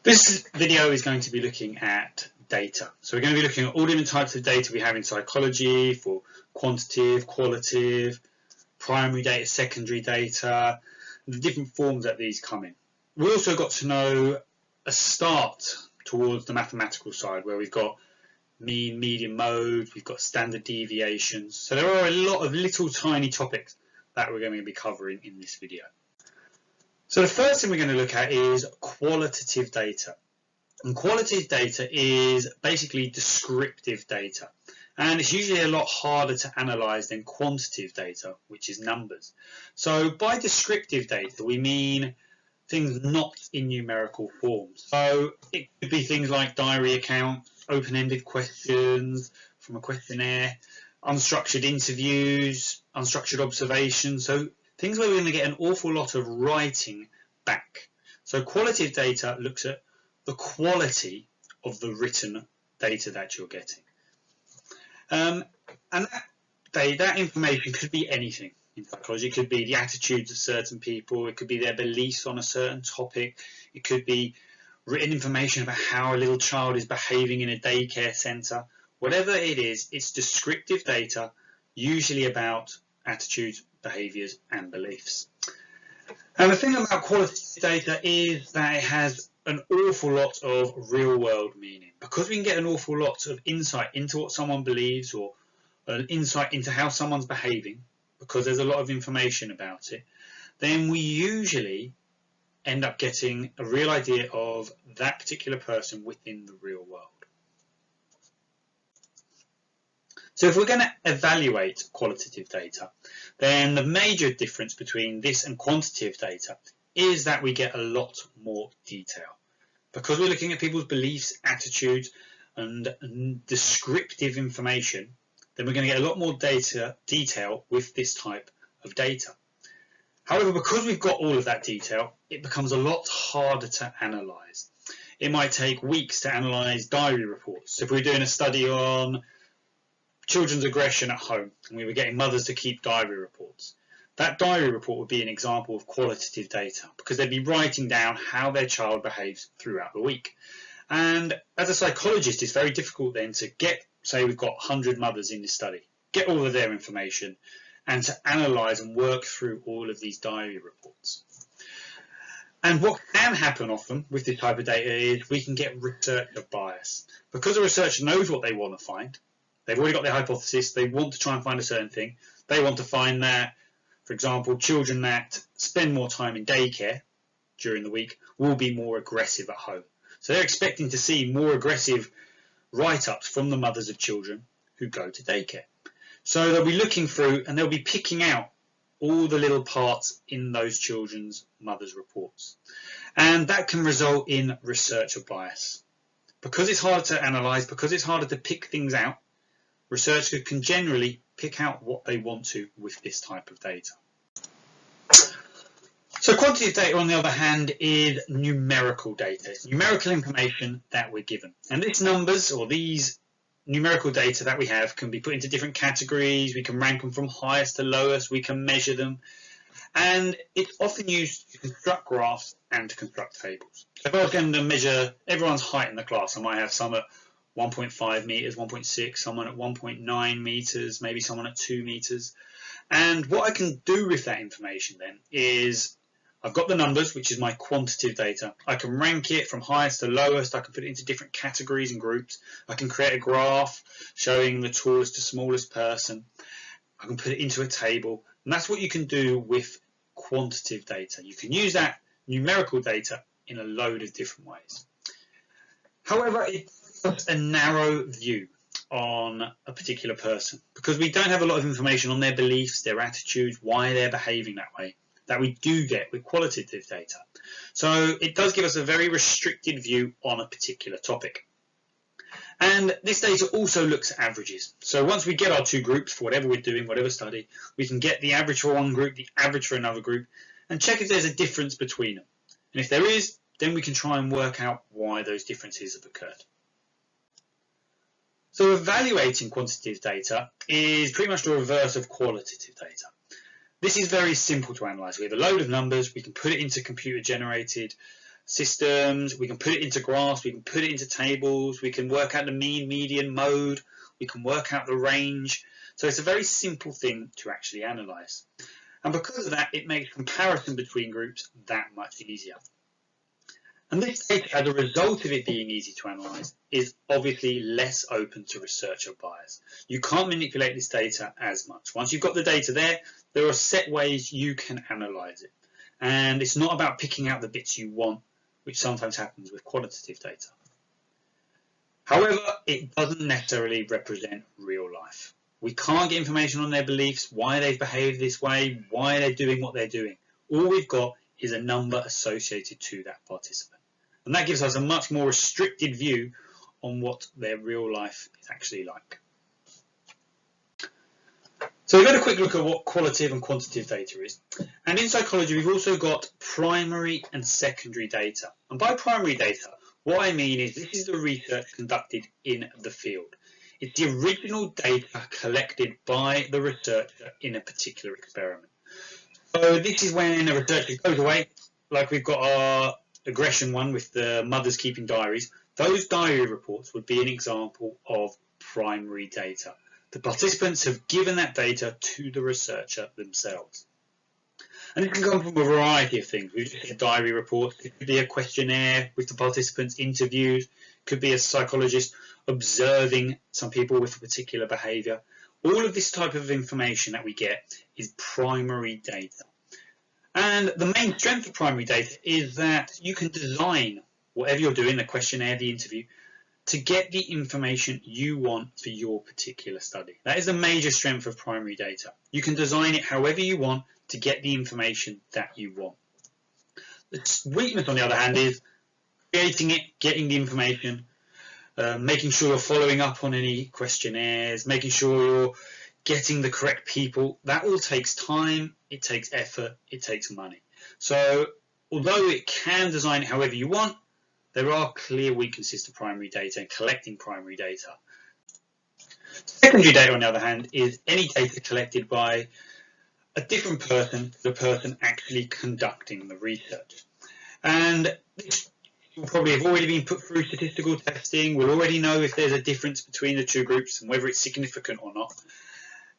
This video is going to be looking at data. So we're going to be looking at all different types of data we have in psychology for quantitative, qualitative, primary data, secondary data, the different forms that these come in. We also got to know a start towards the mathematical side where we've got mean, median, mode, we've got standard deviations. So there are a lot of little tiny topics that we're going to be covering in this video. So the first thing we're going to look at is qualitative data. And qualitative data is basically descriptive data. And it's usually a lot harder to analyze than quantitative data, which is numbers. So by descriptive data, we mean things not in numerical forms. So it could be things like diary accounts, open-ended questions from a questionnaire, unstructured interviews, unstructured observations. So things where we're going to get an awful lot of writing back. So qualitative data looks at the quality of the written data that you're getting. And that information could be anything in psychology. It could be the attitudes of certain people. It could be their beliefs on a certain topic. It could be written information about how a little child is behaving in a daycare centre. Whatever it is, it's descriptive data, usually about attitudes, behaviours and beliefs. And the thing about qualitative data is that it has an awful lot of real world meaning. Because we can get an awful lot of insight into what someone believes or an insight into how someone's behaving, because there's a lot of information about it, then we usually end up getting a real idea of that particular person within the real world. So if we're going to evaluate qualitative data, then the major difference between this and quantitative data is that we get a lot more detail. Because we're looking at people's beliefs, attitudes, and descriptive information, then we're going to get a lot more detail with this type of data. However, because we've got all of that detail, it becomes a lot harder to analyse. It might take weeks to analyse diary reports. So if we're doing a study on children's aggression at home and we were getting mothers to keep diary reports, that diary report would be an example of qualitative data because they'd be writing down how their child behaves throughout the week. And as a psychologist, it's very difficult then to get, say we've got 100 mothers in this study, get all of their information and to analyse and work through all of these diary reports. And what can happen often with this type of data is we can get researcher bias. Because a researcher knows what they want to find, they've already got their hypothesis, they want to try and find a certain thing. They want to find that, for example, children that spend more time in daycare during the week will be more aggressive at home. So they're expecting to see more aggressive write-ups from the mothers of children who go to daycare. So they'll be looking through and they'll be picking out all the little parts in those children's mothers' reports. And that can result in researcher bias. Because it's harder to analyse, because it's harder to pick things out, researchers can generally pick out what they want to with this type of data. So quantitative data, on the other hand, is numerical data. It's numerical information that we're given. And these numbers, or these numerical data that we have, can be put into different categories. We can rank them from highest to lowest. We can measure them. And it's often used to construct graphs and to construct tables. So if I was going to measure everyone's height in the class, I might have some at 1.5 meters, 1.6, someone at 1.9 meters, maybe someone at 2 meters. And what I can do with that information then is I've got the numbers, which is my quantitative data. I can rank it from highest to lowest. I can put it into different categories and groups. I can create a graph showing the tallest to smallest person. I can put it into a table. And that's what you can do with quantitative data. You can use that numerical data in a load of different ways. However, it's a narrow view on a particular person because we don't have a lot of information on their beliefs, their attitudes, why they're behaving that way, that we do get with qualitative data. So it does give us a very restricted view on a particular topic. And this data also looks at averages. So once we get our two groups for whatever we're doing, whatever study, we can get the average for one group, the average for another group, and check if there's a difference between them. And if there is, then we can try and work out why those differences have occurred. So evaluating quantitative data is pretty much the reverse of qualitative data. This is very simple to analyse. We have a load of numbers, we can put it into computer generated systems, we can put it into graphs, we can put it into tables, we can work out the mean, median, mode, we can work out the range. So it's a very simple thing to actually analyse. And because of that, it makes comparison between groups that much easier. And this data, as a result of it being easy to analyse, is obviously less open to researcher bias. You can't manipulate this data as much. Once you've got the data there are set ways you can analyse it. And it's not about picking out the bits you want, which sometimes happens with qualitative data. However, it doesn't necessarily represent real life. We can't get information on their beliefs, why they've behaved this way, why they're doing what they're doing. All we've got is a number associated to that participant. And that gives us a much more restricted view on what their real life is actually like. So we've had a quick look at what qualitative and quantitative data is. And in psychology, we've also got primary and secondary data. And by primary data, what I mean is this is the research conducted in the field. It's the original data collected by the researcher in a particular experiment. So this is when a researcher goes away, like we've got our aggression one with the mothers keeping diaries. Those diary reports would be an example of primary data. The participants have given that data to the researcher themselves. And it can come from a variety of things. We've just had diary reports. It could be a questionnaire with the participants, interviews. It could be a psychologist observing some people with a particular behaviour. All of this type of information that we get is primary data. And the main strength of primary data is that you can design whatever you're doing, the questionnaire, the interview, to get the information you want for your particular study. That is the major strength of primary data. You can design it however you want to get the information that you want. The weakness, on the other hand, is creating it, getting the information, making sure you're following up on any questionnaires, making sure you're getting the correct people. That all takes time, it takes effort, it takes money. So although it can design it however you want, there are clear weaknesses to primary data and collecting primary data. Secondary data, on the other hand, is any data collected by a different person to the person actually conducting the research. And this will probably have already been put through statistical testing. We'll already know if there's a difference between the two groups and whether it's significant or not.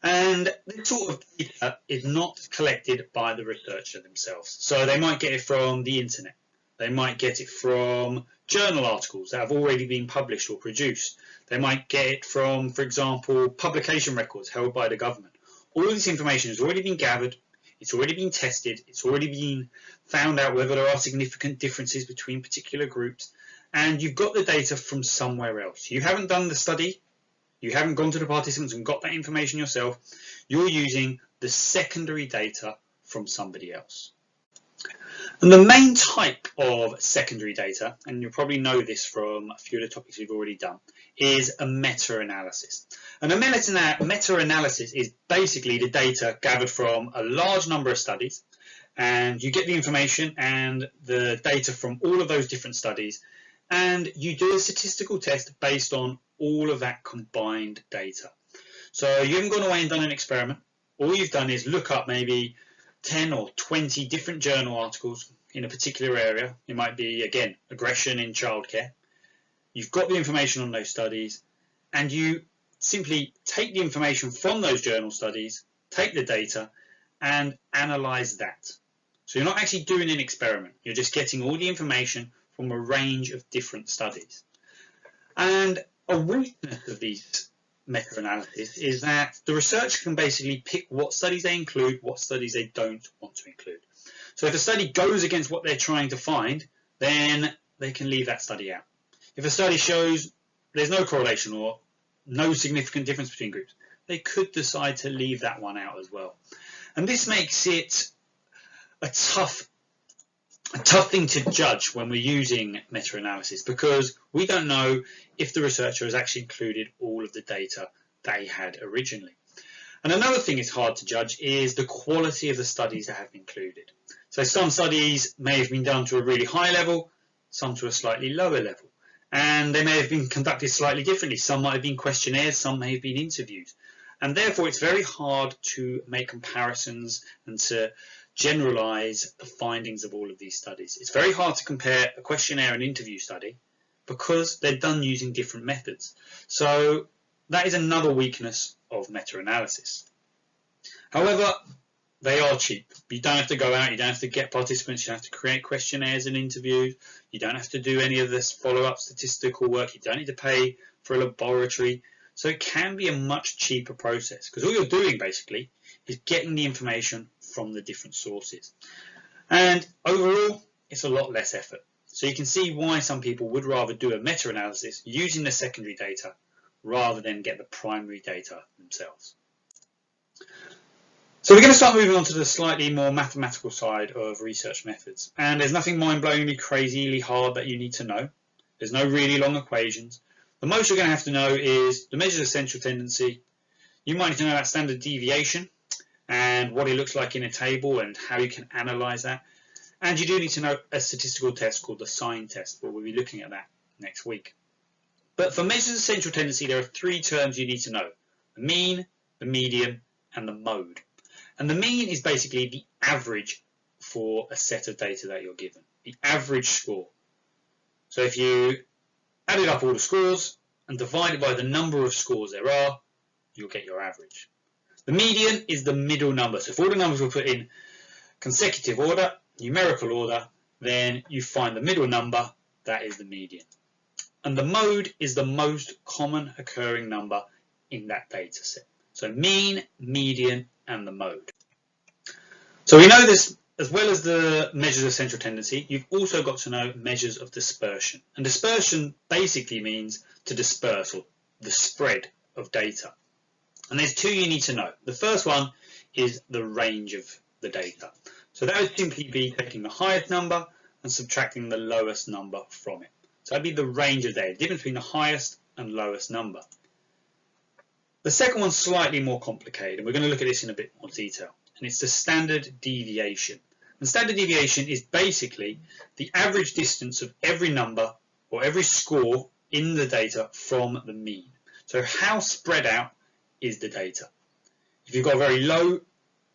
And this sort of data is not collected by the researcher themselves. So they might get it from the internet. They might get it from journal articles that have already been published or produced. They might get it from, for example, publication records held by the government. All of this information has already been gathered, it's already been tested, it's already been found out whether there are significant differences between particular groups, and you've got the data from somewhere else. You haven't done the study, you haven't gone to the participants and got that information yourself, you're using the secondary data from somebody else. And the main type of secondary data, and you'll probably know this from a few of the topics we've already done, is a meta-analysis. And a meta-analysis is basically the data gathered from a large number of studies, and you get the information and the data from all of those different studies, and you do a statistical test based on all of that combined data. So you haven't gone away and done an experiment. All you've done is look up maybe 10 or 20 different journal articles in a particular area. It might be, again, aggression in childcare. You've got the information on those studies, and you simply take the information from those journal studies, take the data, and analyze that. So you're not actually doing an experiment. You're just getting all the information from a range of different studies. And a weakness of these meta-analysis is that the researcher can basically pick what studies they include, what studies they don't want to include. So if a study goes against what they're trying to find, then they can leave that study out. If a study shows there's no correlation or no significant difference between groups, they could decide to leave that one out as well. And this makes it a tough thing to judge when we're using meta-analysis, because we don't know if the researcher has actually included all of the data they had originally. And another thing it's hard to judge is the quality of the studies that have been included. So some studies may have been done to a really high level, some to a slightly lower level, and they may have been conducted slightly differently. Some might have been questionnaires, some may have been interviews, and therefore it's very hard to make comparisons and to generalize the findings of all of these studies. It's very hard to compare a questionnaire and interview study because they're done using different methods. So that is another weakness of meta-analysis. However, they are cheap. You don't have to go out, you don't have to get participants, you don't have to create questionnaires and interviews, you don't have to do any of this follow-up statistical work, you don't need to pay for a laboratory. So it can be a much cheaper process because all you're doing basically is getting the information from the different sources. And overall, it's a lot less effort. So you can see why some people would rather do a meta-analysis using the secondary data rather than get the primary data themselves. So we're going to start moving on to the slightly more mathematical side of research methods. And there's nothing mind-blowingly crazily hard that you need to know. There's no really long equations. The most you're going to have to know is the measures of central tendency. You might need to know about standard deviation and what it looks like in a table and how you can analyze that. And you do need to know a statistical test called the sign test, but we'll be looking at that next week. But for measures of central tendency, there are three terms you need to know: the mean, the median, and the mode. And the mean is basically the average for a set of data that you're given, the average score. So if you added up all the scores and divided by the number of scores there are, you'll get your average. The median is the middle number. So if all the numbers were put in consecutive order, numerical order, then you find the middle number, that is the median. And the mode is the most common occurring number in that data set. So mean, median, and the mode. So we know this as well as the measures of central tendency. You've also got to know measures of dispersion. And dispersion basically means to disperse, or the spread of data. And there's two you need to know. The first one is the range of the data. So that would simply be taking the highest number and subtracting the lowest number from it. So that'd be the range of data, the difference between the highest and lowest number. The second one's slightly more complicated, and we're going to look at this in a bit more detail, and it's the standard deviation. And standard deviation is basically the average distance of every number or every score in the data from the mean. So how spread out is the data? If you've got a very low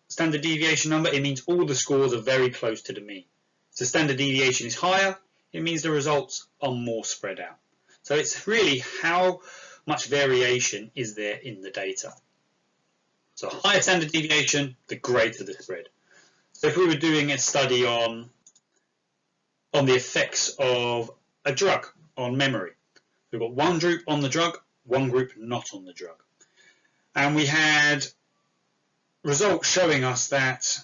standard deviation number, it means all the scores are very close to the mean. If the standard deviation is higher, it means the results are more spread out. So it's really how much variation is there in the data. So higher standard deviation, the greater the spread. So if we were doing a study on the effects of a drug on memory, we've got one group on the drug, one group not on the drug. And we had results showing us that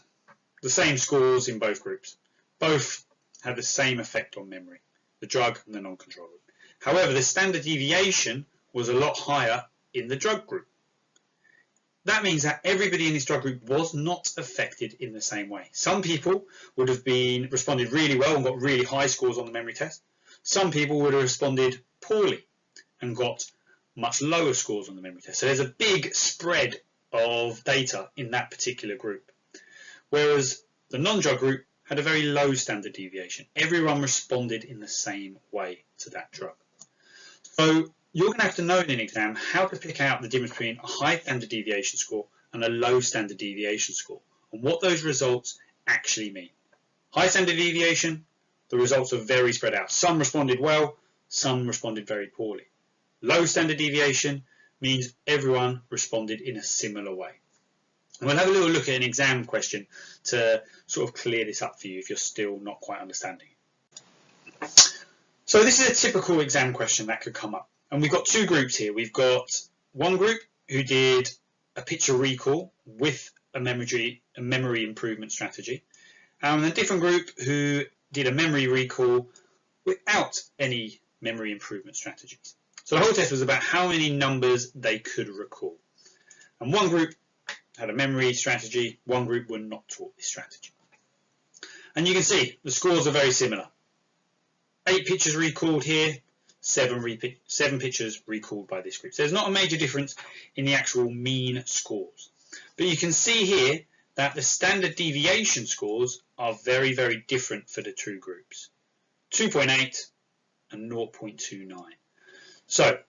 the same scores in both groups. Both had the same effect on memory, the drug and the non-control group. However, the standard deviation was a lot higher in the drug group. That means that everybody in this drug group was not affected in the same way. Some people would have responded really well and got really high scores on the memory test. Some people would have responded poorly and got much lower scores on the memory test. So there's a big spread of data in that particular group. Whereas the non-drug group had a very low standard deviation. Everyone responded in the same way to that drug. So you're going to have to know in an exam how to pick out the difference between a high standard deviation score and a low standard deviation score, and what those results actually mean. High standard deviation, the results are very spread out. Some responded well, some responded very poorly. Low standard deviation means everyone responded in a similar way. And we'll have a little look at an exam question to sort of clear this up for you if you're still not quite understanding it. So this is a typical exam question that could come up. And we've got two groups here. We've got one group who did a picture recall with a memory improvement strategy, and a different group who did a memory recall without any memory improvement strategies. So the whole test was about how many numbers they could recall. And one group had a memory strategy, one group were not taught this strategy. And you can see the scores are very similar. 8 pictures recalled here, 7 pictures recalled by this group. So there's not a major difference in the actual mean scores. But you can see here that the standard deviation scores are very, very different for the two groups. 2.8 and 0.29. So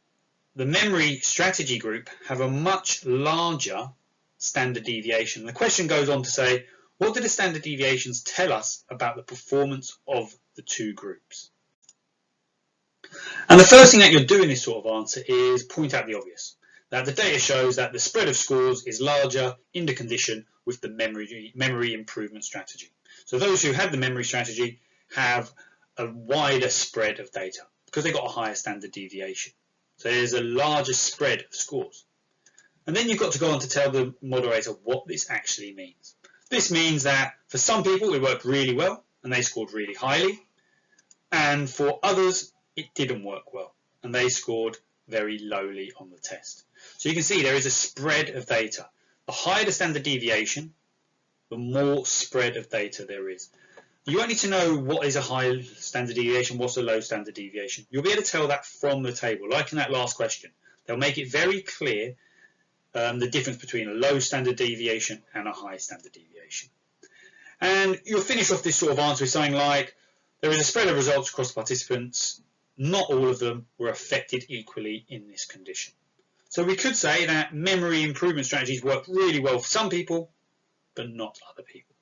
the memory strategy group have a much larger standard deviation. The question goes on to say, What do the standard deviations tell us about the performance of the two groups? And the first thing that you'll do in this sort of answer is point out the obvious. That the data shows that the spread of scores is larger in the condition with the memory improvement strategy. So those who have the memory strategy have a wider spread of data because they've got a higher standard deviation. So there's a larger spread of scores. And then you've got to go on to tell the moderator what this actually means. This means that for some people it worked really well and they scored really highly, and for others it didn't work well and they scored very lowly on the test. So you can see there is a spread of data. The higher the standard deviation, the more spread of data there is. You won't need to know what is a high standard deviation, what's a low standard deviation. You'll be able to tell that from the table, like in that last question. They'll make it very clear the difference between a low standard deviation and a high standard deviation. And you'll finish off this sort of answer with something like, there is a spread of results across the participants. Not all of them were affected equally in this condition. So we could say that memory improvement strategies work really well for some people, but not other people.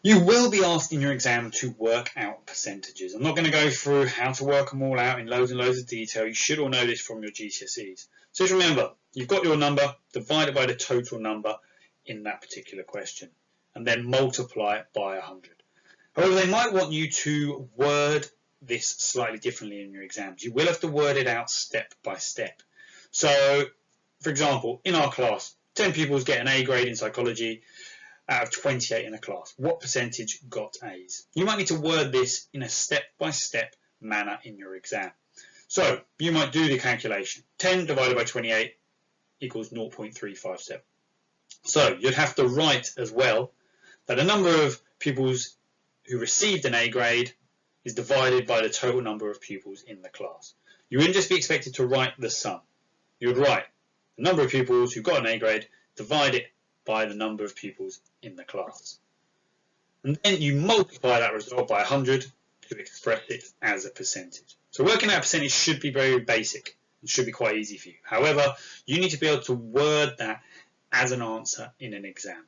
You will be asked in your exam to work out percentages. I'm not going to go through how to work them all out in loads and loads of detail. You should all know this from your GCSEs. So just remember, you've got your number, divide it by the total number in that particular question, and then multiply it by 100. However, they might want you to word this slightly differently in your exams. You will have to word it out step by step. So, for example, in our class, 10 pupils get an A grade in psychology out of 28 in a class. What percentage got A's? You might need to word this in a step-by-step manner in your exam. So you might do the calculation. 10 divided by 28 equals 0.357. So you'd have to write as well that the number of pupils who received an A grade is divided by the total number of pupils in the class. You wouldn't just be expected to write the sum. You would write the number of pupils who got an A grade, divide it by the number of pupils in the class. And then you multiply that result by 100 to express it as a percentage. So working out a percentage should be very basic. It should be quite easy for you. However, you need to be able to word that as an answer in an exam.